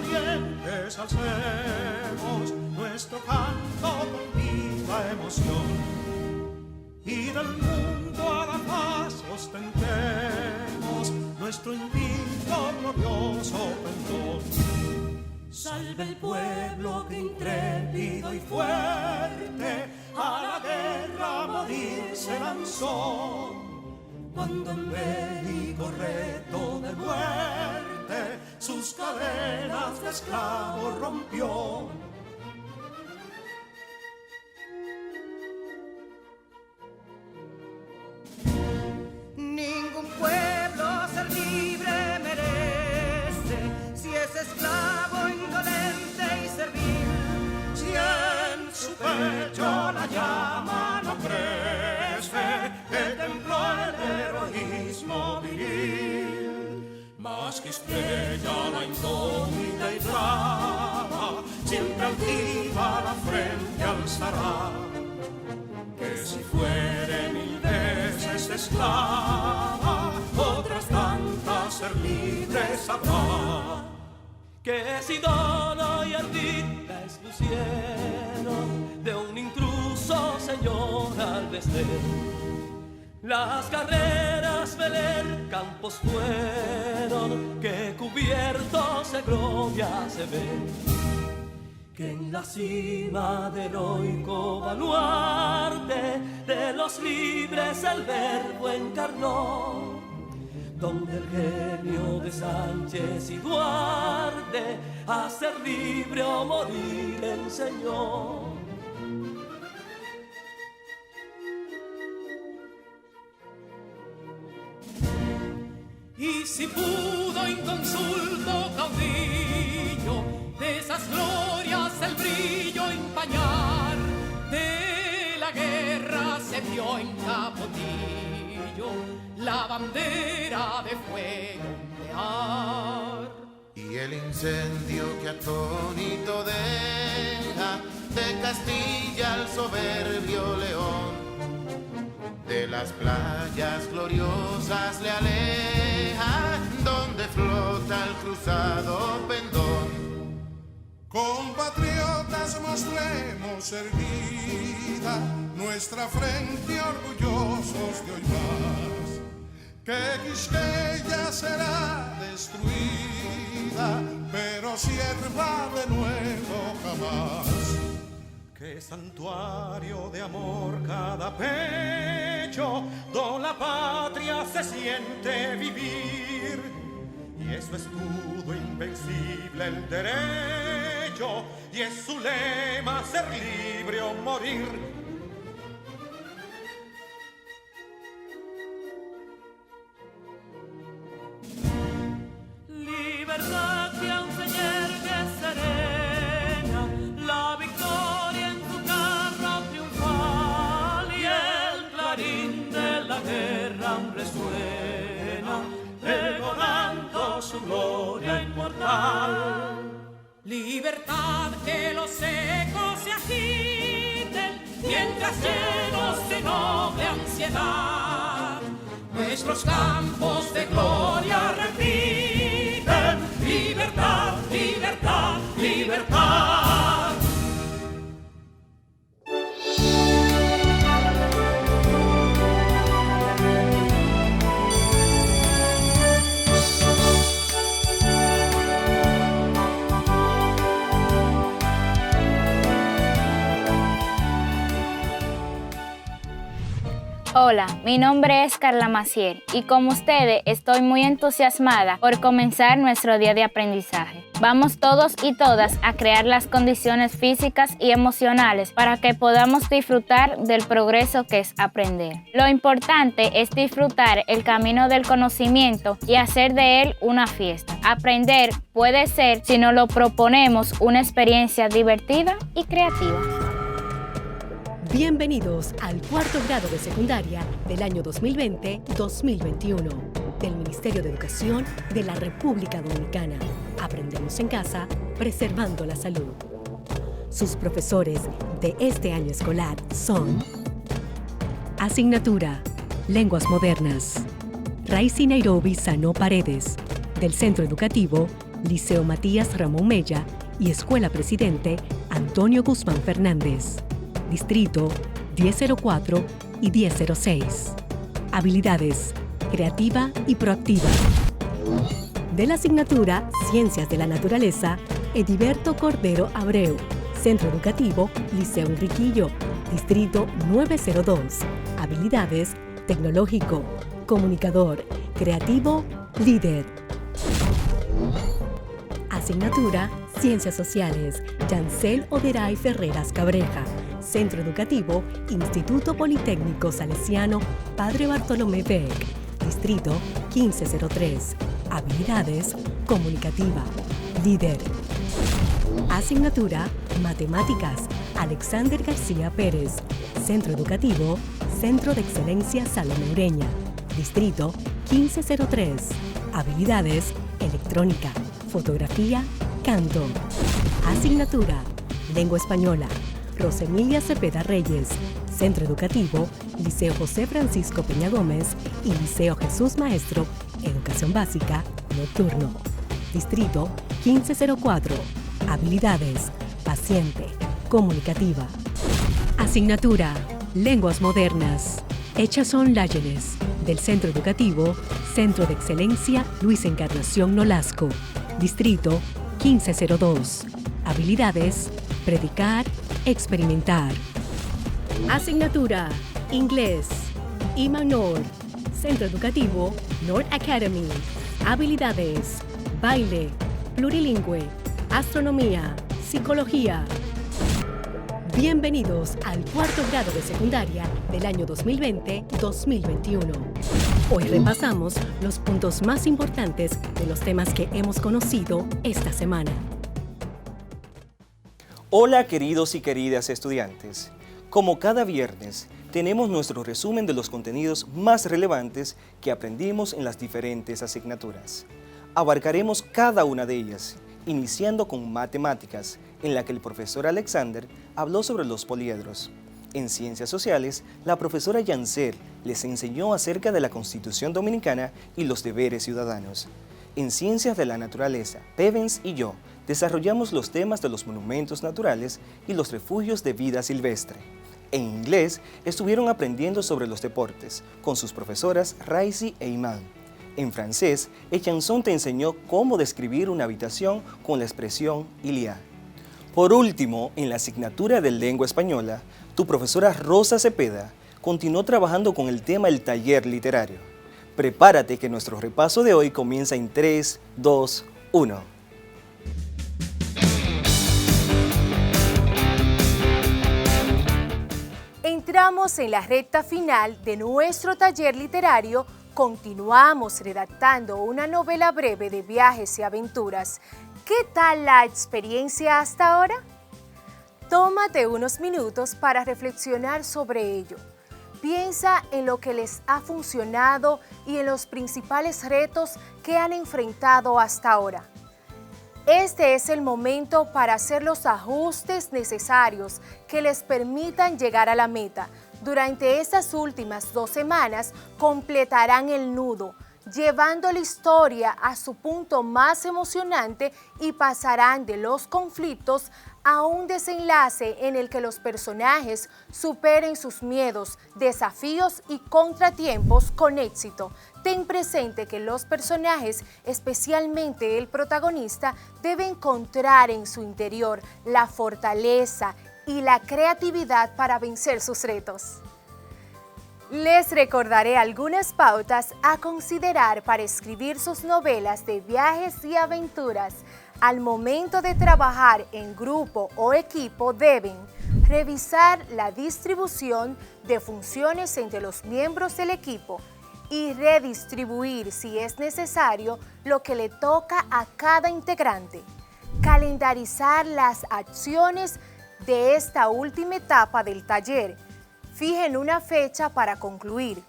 valientes alcemos nuestro canto con viva emoción. Y del mundo a la paz ostentemos nuestro invicto glorioso pendón. Salve el pueblo que intrépido y fuerte a la guerra a morir se lanzó, cuando en bélico reto de muerte sus cadenas de esclavos rompió. Ningún pueblo ser libre merece si es esclavo, indolente y servil. Si en su pecho la llama no crece, que templó el heroísmo viril. Más que estrella la indómita y brava, siempre altiva la frente alzará. Que si fuere mil veces esclava, otras tantas ser libres habrá. Que si Dona y Ardita expusieron de un intruso señor al desdén. Las carreras veler campos fueron, que cubiertos de gloria se ven. Que en la cima del heroico baluarte de los libres el verbo encarnó, donde el genio de Sánchez y Duarte a ser libre o morir enseñó. Y si pudo inconsulto caudillo de esas glorias el brillo empañar, de la guerra se vio en Capotillo la bandera de fuego ondear. Y el incendio que atónito deja de Castilla al soberbio león, de las playas gloriosas le aleja, donde flota el cruzado pendón. Compatriotas, mostremos erguida nuestra frente orgullosos de hoy más, que Quisqueya será destruida, pero sierva de nuevo jamás. Que santuario de amor cada pecho, donde la patria se siente vivir, y es su escudo invencible el derecho, y es su lema ser libre o morir. Libertad que aún se yergue serena, la victoria en su carro triunfal, y el clarín de la guerra aún resuena, pregonando su gloria inmortal. Libertad, que los ecos se agiten mientras llenos de noble ansiedad nuestros campos de gloria repiten: libertad, libertad, libertad. Hola, mi nombre es Carla Maciel y como ustedes estoy muy entusiasmada por comenzar nuestro día de aprendizaje. Vamos todos y todas a crear las condiciones físicas y emocionales para que podamos disfrutar del progreso que es aprender. Lo importante es disfrutar el camino del conocimiento y hacer de él una fiesta. Aprender puede ser, si nos lo proponemos, una experiencia divertida y creativa. Bienvenidos al cuarto grado de secundaria del año 2020-2021 del Ministerio de Educación de la República Dominicana. Aprendemos en casa, preservando la salud. Sus profesores de este año escolar son: Asignatura Lenguas Modernas, Raicy Nairobi Sano Paredes, del Centro Educativo Liceo Matías Ramón Mella y Escuela Presidente Antonio Guzmán Fernández. Distrito 1004 y 1006. Habilidades: creativa y proactiva. De la asignatura Ciencias de la Naturaleza, Ediberto Cordero Abreu. Centro Educativo Liceo Enriquillo. Distrito 902. Habilidades: tecnológico, comunicador, creativo, líder. Asignatura Ciencias Sociales, Yancel Oderay Ferreras Cabreja. Centro Educativo Instituto Politécnico Salesiano Padre Bartolomé Beck. Distrito 1503. Habilidades: comunicativa, líder. Asignatura Matemáticas, Alexander García Pérez. Centro Educativo Centro de Excelencia Salomé Ureña. Distrito 1503. Habilidades: electrónica, fotografía, canto. Asignatura Lengua Española, Rosemilia Cepeda Reyes. Centro Educativo Liceo José Francisco Peña Gómez y Liceo Jesús Maestro, Educación Básica, Nocturno. Distrito 1504. Habilidades: paciente, comunicativa. Asignatura Lenguas Modernas, Echazón Láyenes. Del Centro Educativo Centro de Excelencia Luis Encarnación Nolasco. Distrito 1502. Habilidades: predicar, experimentar. Asignatura Inglés, IMANOR. Centro Educativo North Academy. Habilidades: baile, plurilingüe, astronomía, psicología. Bienvenidos al cuarto grado de secundaria del año 2020-2021. Hoy repasamos los puntos más importantes de los temas que hemos conocido esta semana. Hola queridos y queridas estudiantes. Como cada viernes, tenemos nuestro resumen de los contenidos más relevantes que aprendimos en las diferentes asignaturas. Abarcaremos cada una de ellas, iniciando con matemáticas, en la que el profesor Alexander habló sobre los poliedros. En Ciencias Sociales, la profesora Yancel les enseñó acerca de la Constitución Dominicana y los deberes ciudadanos. En Ciencias de la Naturaleza, Pevens y yo desarrollamos los temas de los monumentos naturales y los refugios de vida silvestre. En inglés, estuvieron aprendiendo sobre los deportes, con sus profesoras Raisi e Iman. En francés, Echanson te enseñó cómo describir una habitación con la expresión il y a. Por último, en la asignatura de Lengua Española, tu profesora Rosa Cepeda continuó trabajando con el tema del taller literario. Prepárate que nuestro repaso de hoy comienza en 3, 2, 1. Entramos en la recta final de nuestro taller literario. Continuamos redactando una novela breve de viajes y aventuras. ¿Qué tal la experiencia hasta ahora? Tómate unos minutos para reflexionar sobre ello. Piensa en lo que les ha funcionado y en los principales retos que han enfrentado hasta ahora. Este es el momento para hacer los ajustes necesarios que les permitan llegar a la meta. Durante estas últimas 2 semanas completarán el nudo, llevando la historia a su punto más emocionante y pasarán de los conflictos a un desenlace en el que los personajes superen sus miedos, desafíos y contratiempos con éxito. Ten presente que los personajes, especialmente el protagonista, debe encontrar en su interior la fortaleza y la creatividad para vencer sus retos. Les recordaré algunas pautas a considerar para escribir sus novelas de viajes y aventuras. Al momento de trabajar en grupo o equipo deben revisar la distribución de funciones entre los miembros del equipo y redistribuir, si es necesario, lo que le toca a cada integrante. Calendarizar las acciones de esta última etapa del taller. Fijen una fecha para concluir.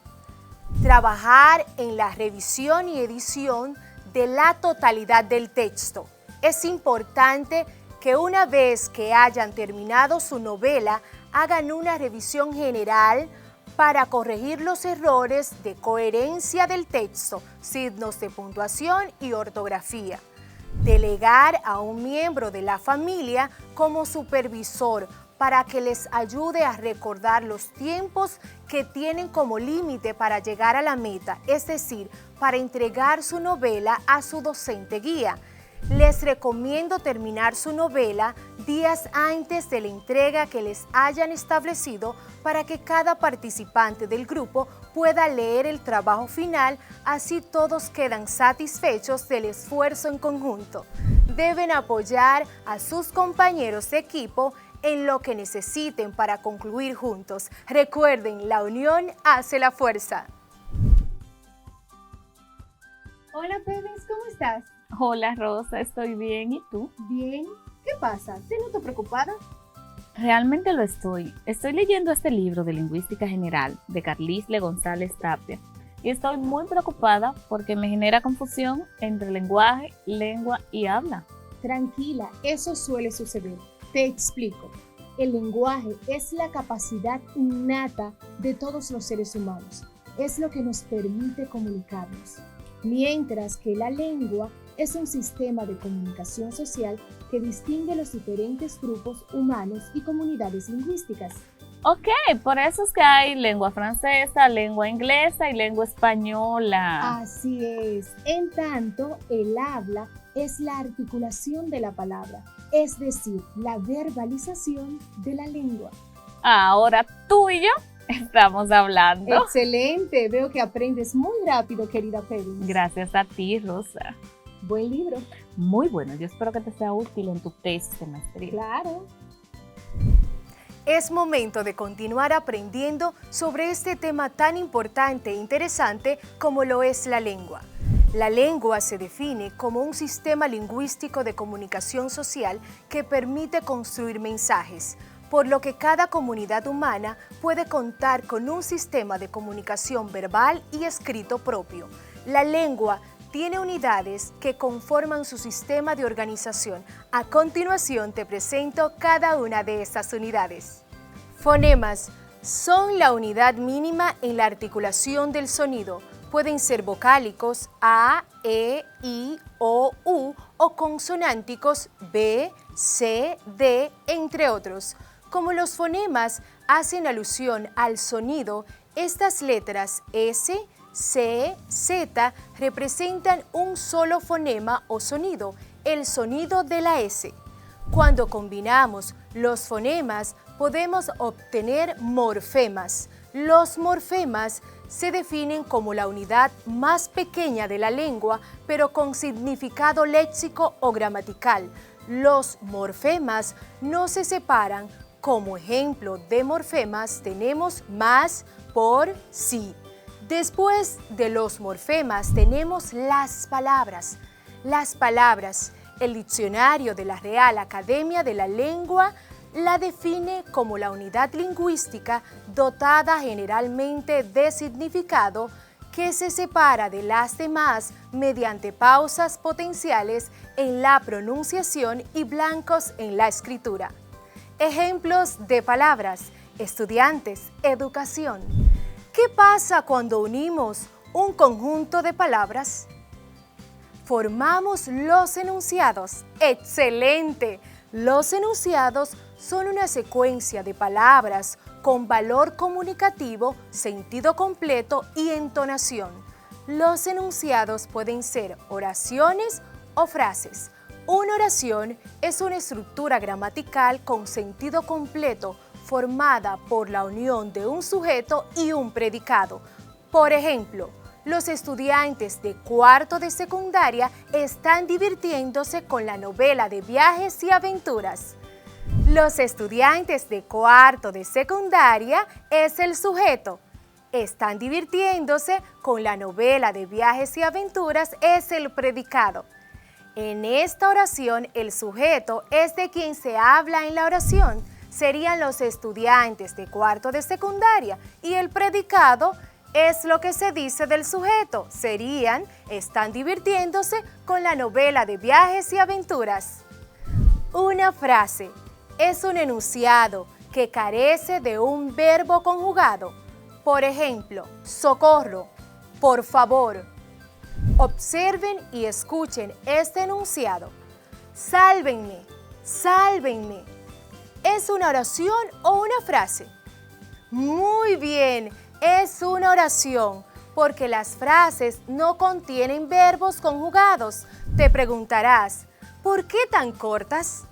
Trabajar en la revisión y edición de la totalidad del texto. Es importante que una vez que hayan terminado su novela, hagan una revisión general para corregir los errores de coherencia del texto, signos de puntuación y ortografía. Delegar a un miembro de la familia como supervisor para que les ayude a recordar los tiempos que tienen como límite para llegar a la meta, es decir, para entregar su novela a su docente guía. Les recomiendo terminar su novela días antes de la entrega que les hayan establecido para que cada participante del grupo pueda leer el trabajo final, así todos quedan satisfechos del esfuerzo en conjunto. Deben apoyar a sus compañeros de equipo en lo que necesiten para concluir juntos. Recuerden, la unión hace la fuerza. Hola, Pebes, ¿cómo estás? Hola Rosa, estoy bien, ¿y tú? Bien. ¿Qué pasa? ¿Te noto preocupada? Realmente lo estoy. Estoy leyendo este libro de Lingüística General de Carlisle González Tapia y estoy muy preocupada porque me genera confusión entre lenguaje, lengua y habla. Tranquila, eso suele suceder. Te explico. El lenguaje es la capacidad innata de todos los seres humanos. Es lo que nos permite comunicarnos. Mientras que la lengua es un sistema de comunicación social que distingue los diferentes grupos humanos y comunidades lingüísticas. Ok, por eso es que hay lengua francesa, lengua inglesa y lengua española. Así es. En tanto, el habla es la articulación de la palabra, es decir, la verbalización de la lengua. Ahora tú y yo estamos hablando. Excelente, veo que aprendes muy rápido, querida Pebbles. Gracias a ti, Rosa. Buen libro. Muy bueno, yo espero que te sea útil en tu tesis de maestría. Claro. Es momento de continuar aprendiendo sobre este tema tan importante e interesante como lo es la lengua. La lengua se define como un sistema lingüístico de comunicación social que permite construir mensajes, por lo que cada comunidad humana puede contar con un sistema de comunicación verbal y escrito propio. La lengua tiene unidades que conforman su sistema de organización. A continuación te presento cada una de estas unidades. Fonemas son la unidad mínima en la articulación del sonido. Pueden ser vocálicos A, E, I, O, U o consonánticos B, C, D, entre otros. Como los fonemas hacen alusión al sonido, estas letras S, C, Z representan un solo fonema o sonido, el sonido de la S. Cuando combinamos los fonemas, podemos obtener morfemas. Los morfemas se definen como la unidad más pequeña de la lengua, pero con significado léxico o gramatical. Los morfemas no se separan. Como ejemplo de morfemas tenemos más, por, sí. Después de los morfemas tenemos las palabras. Las palabras, el diccionario de la Real Academia de la Lengua la define como la unidad lingüística dotada generalmente de significado que se separa de las demás mediante pausas potenciales en la pronunciación y blancos en la escritura. Ejemplos de palabras: estudiantes, educación. ¿Qué pasa cuando unimos un conjunto de palabras? Formamos los enunciados. ¡Excelente! Los enunciados son una secuencia de palabras con valor comunicativo, sentido completo y entonación. Los enunciados pueden ser oraciones o frases. Una oración es una estructura gramatical con sentido completo formada por la unión de un sujeto y un predicado. Por ejemplo, los estudiantes de cuarto de secundaria están divirtiéndose con la novela de viajes y aventuras. Los estudiantes de cuarto de secundaria es el sujeto. Están divirtiéndose con la novela de viajes y aventuras es el predicado. En esta oración, el sujeto es de quien se habla en la oración. Serían los estudiantes de cuarto de secundaria y el predicado es lo que se dice del sujeto. Serían, están divirtiéndose con la novela de viajes y aventuras. Una frase es un enunciado que carece de un verbo conjugado. Por ejemplo, socorro, por favor. Observen y escuchen este enunciado. Sálvenme, sálvenme. ¿Es una oración o una frase? Muy bien, es una oración, porque las frases no contienen verbos conjugados. Te preguntarás, ¿por qué tan cortas?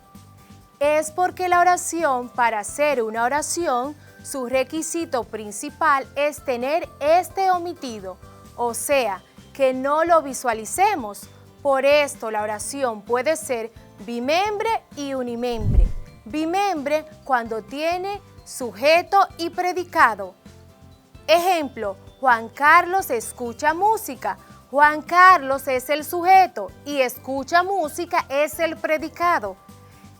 Es porque la oración, para ser una oración, su requisito principal es tener este omitido, o sea, que no lo visualicemos. Por esto la oración puede ser bimembre y unimembre. Bimembre cuando tiene sujeto y predicado. Ejemplo, Juan Carlos escucha música. Juan Carlos es el sujeto y escucha música es el predicado.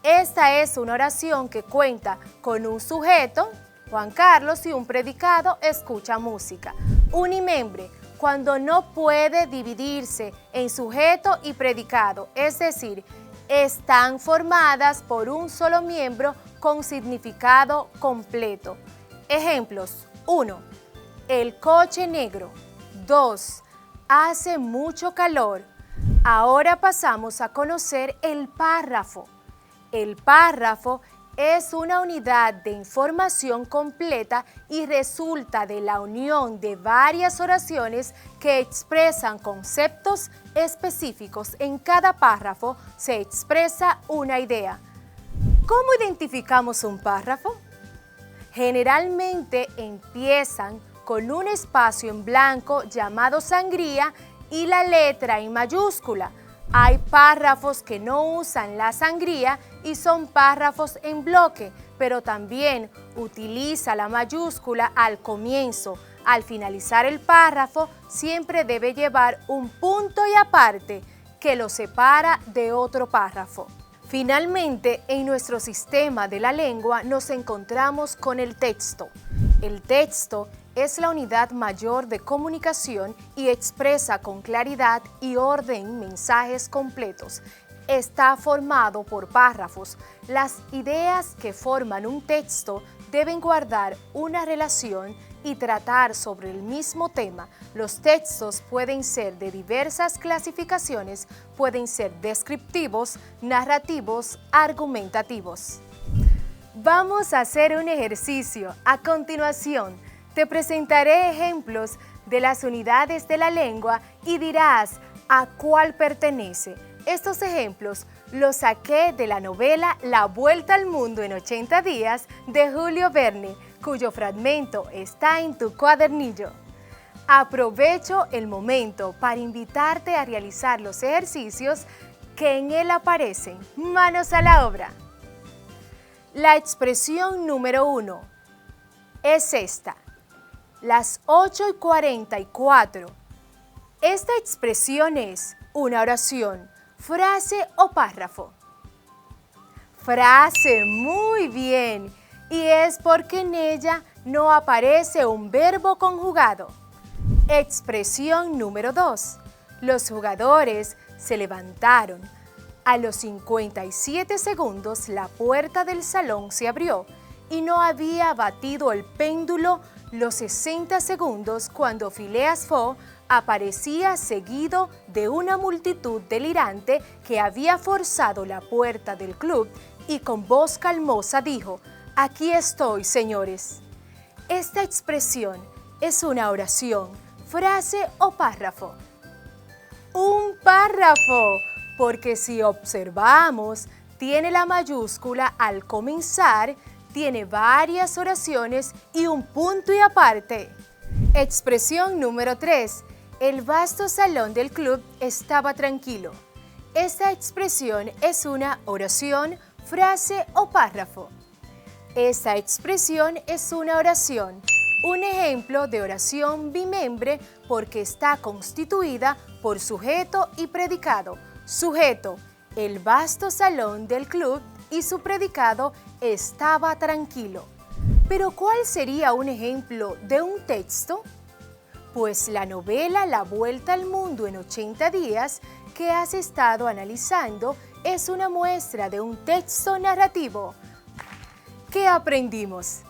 Esta es una oración que cuenta con un sujeto, Juan Carlos, y un predicado, escucha música. Unimembre, cuando no puede dividirse en sujeto y predicado, es decir, están formadas por un solo miembro con significado completo. Ejemplos: 1. El coche negro. 2. Hace mucho calor. Ahora pasamos a conocer el párrafo. El párrafo es una unidad de información completa y resulta de la unión de varias oraciones que expresan conceptos específicos. En cada párrafo se expresa una idea. ¿Cómo identificamos un párrafo? Generalmente empiezan con un espacio en blanco llamado sangría y la letra en mayúscula. Hay párrafos que no usan la sangría y son párrafos en bloque, pero también utiliza la mayúscula al comienzo. Al finalizar el párrafo, siempre debe llevar un punto y aparte que lo separa de otro párrafo. Finalmente, en nuestro sistema de la lengua nos encontramos con el texto. El texto es la unidad mayor de comunicación y expresa con claridad y orden mensajes completos. Está formado por párrafos. Las ideas que forman un texto deben guardar una relación y tratar sobre el mismo tema. Los textos pueden ser de diversas clasificaciones, pueden ser descriptivos, narrativos, argumentativos. Vamos a hacer un ejercicio. A continuación, te presentaré ejemplos de las unidades de la lengua y dirás a cuál pertenece. Estos ejemplos los saqué de la novela La Vuelta al Mundo en 80 días de Julio Verne, cuyo fragmento está en tu cuadernillo. Aprovecho el momento para invitarte a realizar los ejercicios que en él aparecen. Manos a la obra. La expresión número 1 es esta. Las 8:44. Esta expresión es una oración, frase o párrafo. Frase, muy bien. Y es porque en ella no aparece un verbo conjugado. Expresión número 2. Los jugadores se levantaron. A los 57 segundos la puerta del salón se abrió y no había batido el péndulo los 60 segundos cuando Phileas Fogg aparecía seguido de una multitud delirante que había forzado la puerta del club y con voz calmosa dijo: «Aquí estoy, señores». Esta expresión es una oración, frase o párrafo. Un párrafo, porque si observamos, tiene la mayúscula al comenzar, tiene varias oraciones y un punto y aparte. Expresión número 3. El vasto salón del club estaba tranquilo. Esta expresión es una oración, frase o párrafo. Esta expresión es una oración, un ejemplo de oración bimembre porque está constituida por sujeto y predicado. Sujeto, el vasto salón del club, y su predicado, estaba tranquilo. ¿Pero cuál sería un ejemplo de un texto? Pues la novela La Vuelta al Mundo en 80 días que has estado analizando es una muestra de un texto narrativo. ¿Qué aprendimos?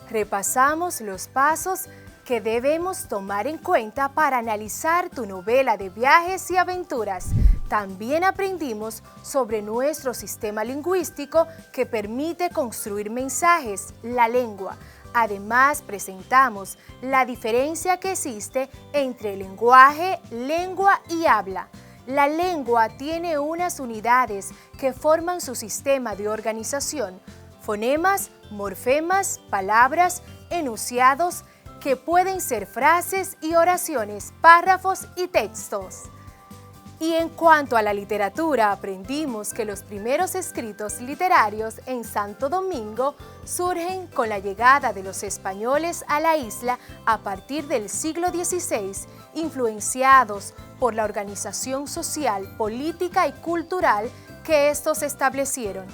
Repasamos los pasos que debemos tomar en cuenta para analizar tu novela de viajes y aventuras. También aprendimos sobre nuestro sistema lingüístico que permite construir mensajes, la lengua. Además, presentamos la diferencia que existe entre lenguaje, lengua y habla. La lengua tiene unas unidades que forman su sistema de organización: fonemas, morfemas, palabras, enunciados, que pueden ser frases y oraciones, párrafos y textos. Y en cuanto a la literatura, aprendimos que los primeros escritos literarios en Santo Domingo surgen con la llegada de los españoles a la isla a partir del siglo XVI, influenciados por la organización social, política y cultural que estos establecieron.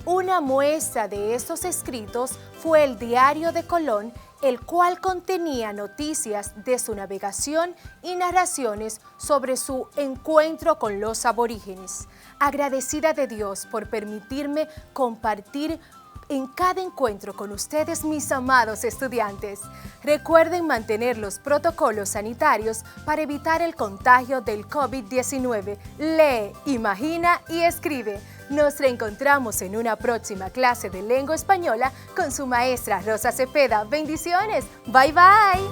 Una muestra de estos escritos fue el Diario de Colón, el cual contenía noticias de su navegación y narraciones sobre su encuentro con los aborígenes. Agradecida de Dios por permitirme compartir en cada encuentro con ustedes, mis amados estudiantes. Recuerden mantener los protocolos sanitarios para evitar el contagio del COVID-19. Lee, imagina y escribe. Nos reencontramos en una próxima clase de lengua española con su maestra Rosa Cepeda. Bendiciones. Bye, bye.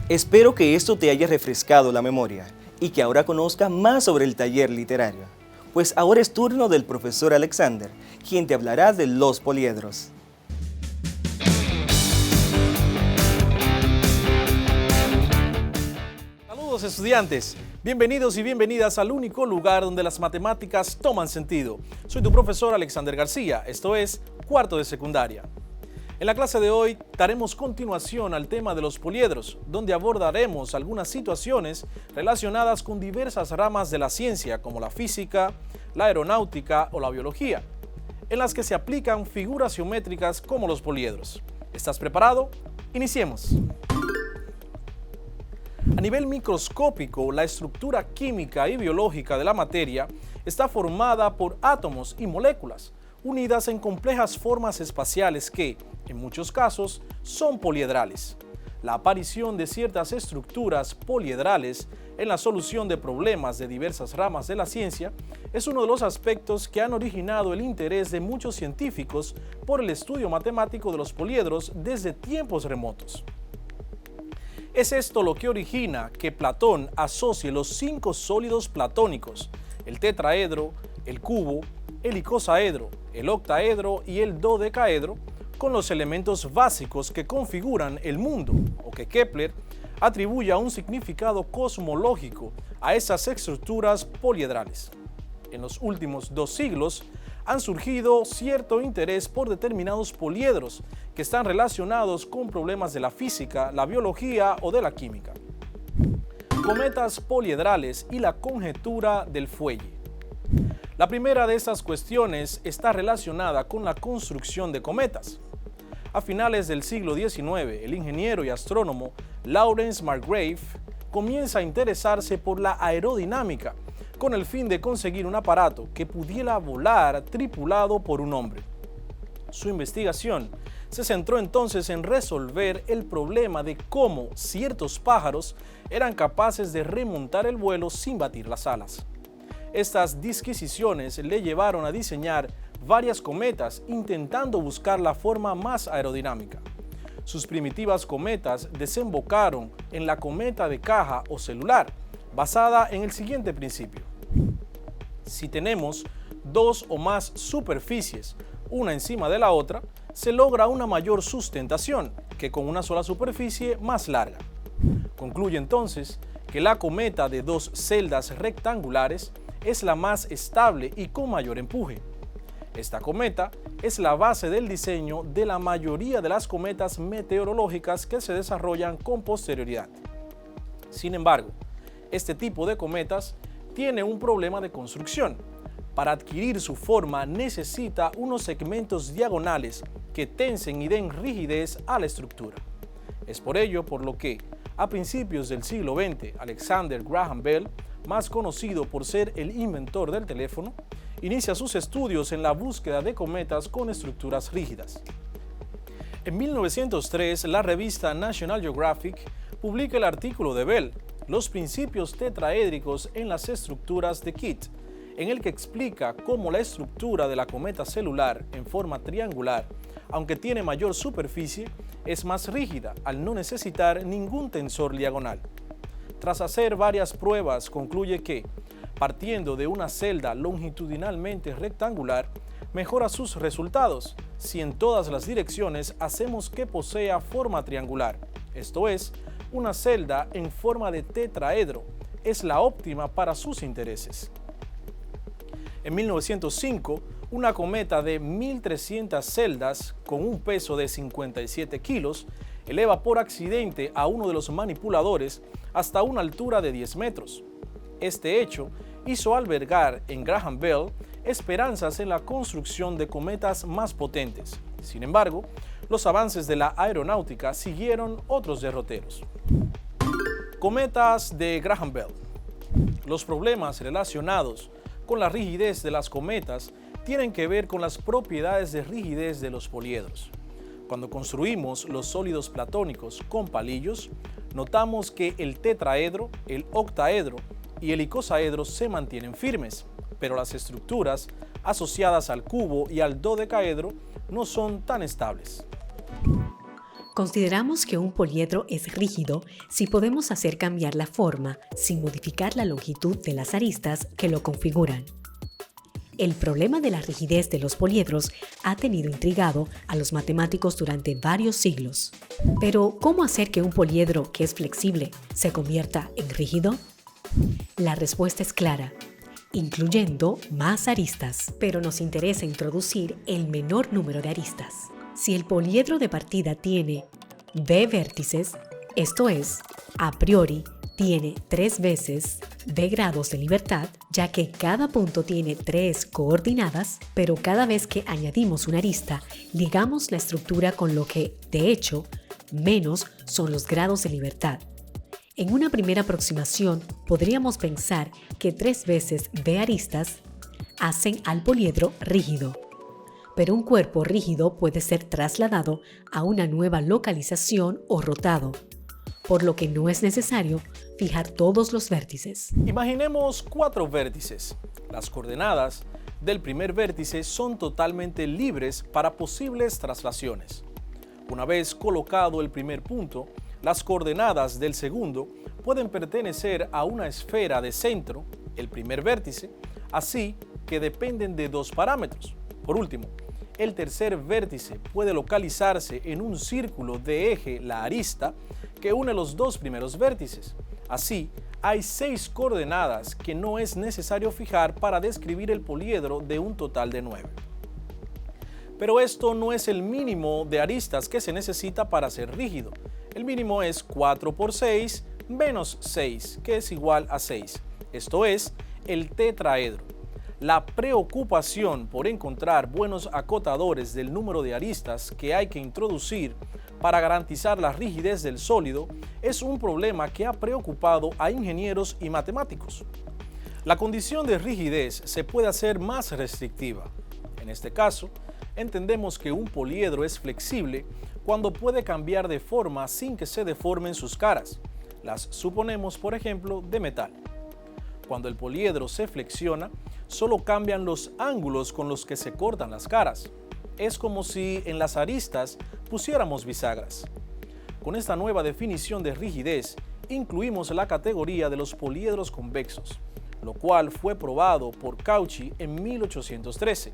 Espero que esto te haya refrescado la memoria y que ahora conozca más sobre el taller literario. Pues ahora es turno del profesor Alexander, quien te hablará de los poliedros. Saludos estudiantes, bienvenidos y bienvenidas al único lugar donde las matemáticas toman sentido. Soy tu profesor Alexander García, esto es cuarto de secundaria. En la clase de hoy daremos continuación al tema de los poliedros, donde abordaremos algunas situaciones relacionadas con diversas ramas de la ciencia, como la física, la aeronáutica o la biología, en las que se aplican figuras geométricas como los poliedros. ¿Estás preparado? Iniciemos. A nivel microscópico, la estructura química y biológica de la materia está formada por átomos y moléculas, unidas en complejas formas espaciales que, en muchos casos, son poliedrales. La aparición de ciertas estructuras poliedrales en la solución de problemas de diversas ramas de la ciencia es uno de los aspectos que han originado el interés de muchos científicos por el estudio matemático de los poliedros desde tiempos remotos. Es esto lo que origina que Platón asocie los 5 sólidos platónicos, el tetraedro, el cubo, el icosaedro, el octaedro y el dodecaedro, con los elementos básicos que configuran el mundo, o que Kepler atribuya un significado cosmológico a esas estructuras poliedrales. En los últimos 2 siglos han surgido cierto interés por determinados poliedros que están relacionados con problemas de la física, la biología o de la química. Cometas poliedrales y la conjetura del fuelle. La primera de estas cuestiones está relacionada con la construcción de cometas. A finales del siglo XIX, el ingeniero y astrónomo Lawrence Margrave comienza a interesarse por la aerodinámica con el fin de conseguir un aparato que pudiera volar tripulado por un hombre. Su investigación se centró entonces en resolver el problema de cómo ciertos pájaros eran capaces de remontar el vuelo sin batir las alas. Estas disquisiciones le llevaron a diseñar varias cometas intentando buscar la forma más aerodinámica. Sus primitivas cometas desembocaron en la cometa de caja o celular, basada en el siguiente principio. Si tenemos 2 o más superficies, una encima de la otra, se logra una mayor sustentación que con una sola superficie más larga. Concluye entonces que la cometa de 2 celdas rectangulares es la más estable y con mayor empuje. Esta cometa es la base del diseño de la mayoría de las cometas meteorológicas que se desarrollan con posterioridad. Sin embargo, este tipo de cometas tiene un problema de construcción. Para adquirir su forma necesita unos segmentos diagonales que tensen y den rigidez a la estructura. Es por ello por lo que, a principios del siglo XX, Alexander Graham Bell, más conocido por ser el inventor del teléfono, inicia sus estudios en la búsqueda de cometas con estructuras rígidas. En 1903, la revista National Geographic publica el artículo de Bell, Los principios tetraédricos en las estructuras de Kitt, en el que explica cómo la estructura de la cometa celular en forma triangular, aunque tiene mayor superficie, es más rígida al no necesitar ningún tensor diagonal. Tras hacer varias pruebas, concluye que, partiendo de una celda longitudinalmente rectangular, mejora sus resultados si en todas las direcciones hacemos que posea forma triangular, esto es, una celda en forma de tetraedro, es la óptima para sus intereses. En 1905, una cometa de 1.300 celdas con un peso de 57 kilos eleva por accidente a uno de los manipuladores hasta una altura de 10 metros. Este hecho hizo albergar en Graham Bell esperanzas en la construcción de cometas más potentes. Sin embargo, los avances de la aeronáutica siguieron otros derroteros. Cometas de Graham Bell. Los problemas relacionados con la rigidez de las cometas tienen que ver con las propiedades de rigidez de los poliedros. Cuando construimos los sólidos platónicos con palillos, notamos que el tetraedro, el octaedro y el icosaedro se mantienen firmes, pero las estructuras asociadas al cubo y al dodecaedro no son tan estables. Consideramos que un poliedro es rígido si podemos hacer cambiar la forma sin modificar la longitud de las aristas que lo configuran. El problema de la rigidez de los poliedros ha tenido intrigado a los matemáticos durante varios siglos. Pero, ¿cómo hacer que un poliedro que es flexible se convierta en rígido? La respuesta es clara, incluyendo más aristas, pero nos interesa introducir el menor número de aristas. Si el poliedro de partida tiene b vértices, esto es, a priori, tiene 3 veces b grados de libertad, ya que cada punto tiene 3 coordenadas, pero cada vez que añadimos una arista, ligamos la estructura con lo que, de hecho, menos son los grados de libertad. En una primera aproximación, podríamos pensar que 3 veces b aristas hacen al poliedro rígido. Pero un cuerpo rígido puede ser trasladado a una nueva localización o rotado, por lo que no es necesario fijar todos los vértices. Imaginemos 4 vértices. Las coordenadas del primer vértice son totalmente libres para posibles traslaciones. Una vez colocado el primer punto, las coordenadas del segundo pueden pertenecer a una esfera de centro, el primer vértice, así que dependen de 2 parámetros. Por último, el tercer vértice puede localizarse en un círculo de eje, la arista, que une los 2 primeros vértices. Así, hay 6 coordenadas que no es necesario fijar para describir el poliedro de un total de 9. Pero esto no es el mínimo de aristas que se necesita para ser rígido. El mínimo es 4 por 6 menos 6, que es igual a 6. Esto es el tetraedro. La preocupación por encontrar buenos acotadores del número de aristas que hay que introducir para garantizar la rigidez del sólido es un problema que ha preocupado a ingenieros y matemáticos. La condición de rigidez se puede hacer más restrictiva. En este caso, entendemos que un poliedro es flexible cuando puede cambiar de forma sin que se deformen sus caras. Las suponemos, por ejemplo, de metal. Cuando el poliedro se flexiona, solo cambian los ángulos con los que se cortan las caras. Es como si en las aristas pusiéramos bisagras. Con esta nueva definición de rigidez, incluimos la categoría de los poliedros convexos, lo cual fue probado por Cauchy en 1813,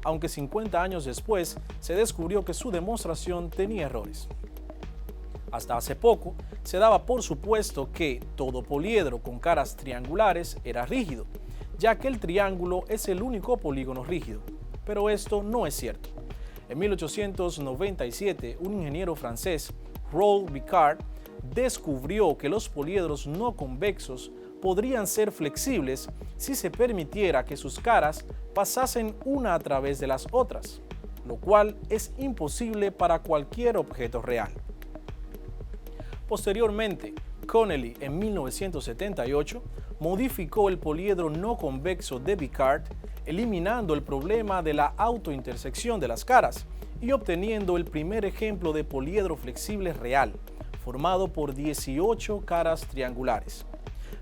aunque 50 años después se descubrió que su demostración tenía errores. Hasta hace poco, se daba por supuesto que todo poliedro con caras triangulares era rígido, ya que el triángulo es el único polígono rígido. Pero esto no es cierto. En 1897, un ingeniero francés, Roland Picard, descubrió que los poliedros no convexos podrían ser flexibles si se permitiera que sus caras pasasen una a través de las otras, lo cual es imposible para cualquier objeto real. Posteriormente, Connelly en 1978 modificó el poliedro no convexo de Picard, eliminando el problema de la autointersección de las caras y obteniendo el primer ejemplo de poliedro flexible real, formado por 18 caras triangulares.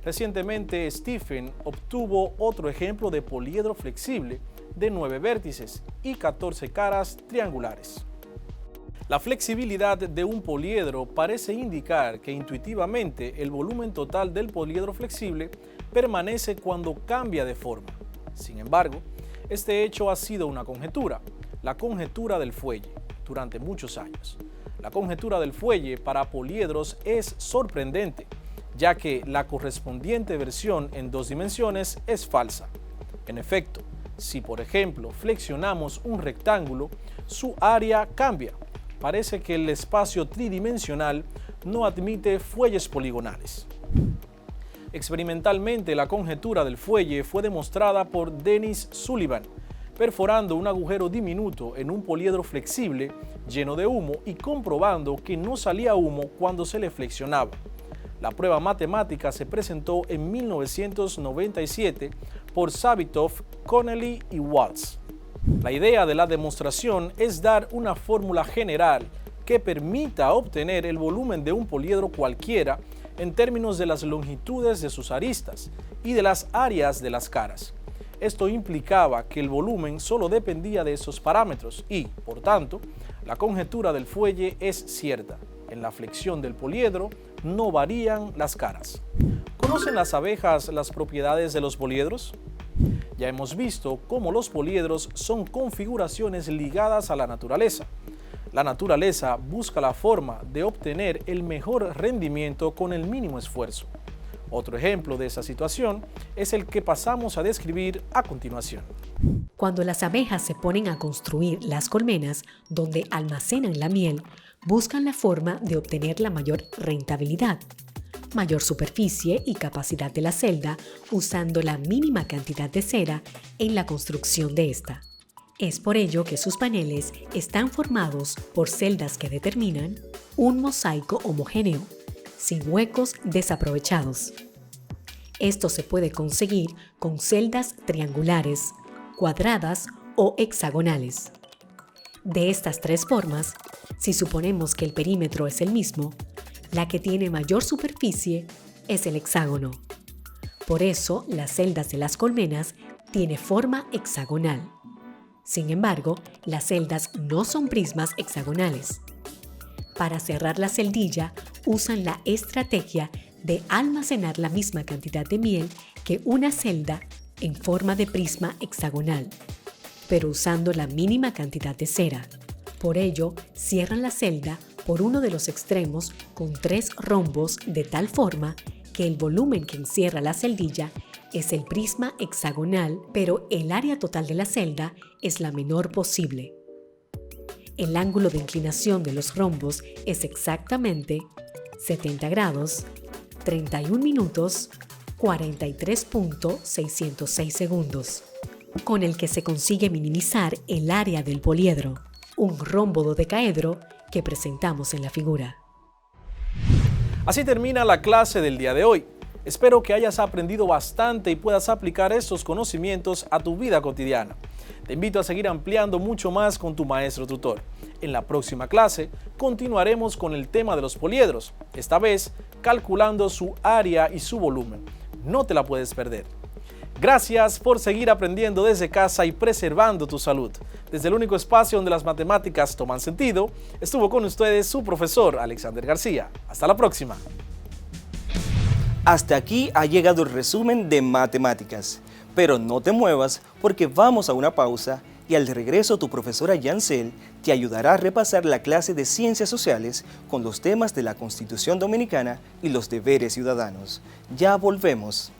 Recientemente, Stephen obtuvo otro ejemplo de poliedro flexible de 9 vértices y 14 caras triangulares. La flexibilidad de un poliedro parece indicar que intuitivamente el volumen total del poliedro flexible permanece cuando cambia de forma. Sin embargo, este hecho ha sido una conjetura, la conjetura del fuelle, durante muchos años. La conjetura del fuelle para poliedros es sorprendente, ya que la correspondiente versión en 2 dimensiones es falsa. En efecto, si por ejemplo flexionamos un rectángulo, su área cambia. Parece que el espacio tridimensional no admite fuelles poligonales. Experimentalmente, la conjetura del fuelle fue demostrada por Dennis Sullivan, perforando un agujero diminuto en un poliedro flexible lleno de humo y comprobando que no salía humo cuando se le flexionaba. La prueba matemática se presentó en 1997 por Savitov, Connelly y Waltz. La idea de la demostración es dar una fórmula general que permita obtener el volumen de un poliedro cualquiera en términos de las longitudes de sus aristas y de las áreas de las caras. Esto implicaba que el volumen solo dependía de esos parámetros y, por tanto, la conjetura del fuelle es cierta. En la flexión del poliedro no varían las caras. ¿Conocen las abejas las propiedades de los poliedros? Ya hemos visto cómo los poliedros son configuraciones ligadas a la naturaleza. La naturaleza busca la forma de obtener el mejor rendimiento con el mínimo esfuerzo. Otro ejemplo de esa situación es el que pasamos a describir a continuación. Cuando las abejas se ponen a construir las colmenas donde almacenan la miel, buscan la forma de obtener la mayor rentabilidad, mayor superficie y capacidad de la celda usando la mínima cantidad de cera en la construcción de esta. Es por ello que sus paneles están formados por celdas que determinan un mosaico homogéneo, sin huecos desaprovechados. Esto se puede conseguir con celdas triangulares, cuadradas o hexagonales. De estas 3 formas, si suponemos que el perímetro es el mismo, la que tiene mayor superficie es el hexágono. Por eso, las celdas de las colmenas tienen forma hexagonal. Sin embargo, las celdas no son prismas hexagonales. Para cerrar la celdilla, usan la estrategia de almacenar la misma cantidad de miel que una celda en forma de prisma hexagonal, pero usando la mínima cantidad de cera. Por ello, cierran la celda por uno de los extremos con 3 rombos de tal forma que el volumen que encierra la celdilla es el prisma hexagonal, pero el área total de la celda es la menor posible. El ángulo de inclinación de los rombos es exactamente 70 grados, 31 minutos, 43.606 segundos, con el que se consigue minimizar el área del poliedro, un rombo dodecaedro que presentamos en la figura. Así termina la clase del día de hoy. Espero que hayas aprendido bastante y puedas aplicar estos conocimientos a tu vida cotidiana. Te invito a seguir ampliando mucho más con tu maestro tutor. En la próxima clase continuaremos con el tema de los poliedros, esta vez calculando su área y su volumen. No te la puedes perder. Gracias por seguir aprendiendo desde casa y preservando tu salud. Desde el único espacio donde las matemáticas toman sentido, estuvo con ustedes su profesor Alexander García. Hasta la próxima. Hasta aquí ha llegado el resumen de matemáticas. Pero no te muevas porque vamos a una pausa y al regreso tu profesora Yancel te ayudará a repasar la clase de Ciencias Sociales con los temas de la Constitución Dominicana y los deberes ciudadanos. Ya volvemos.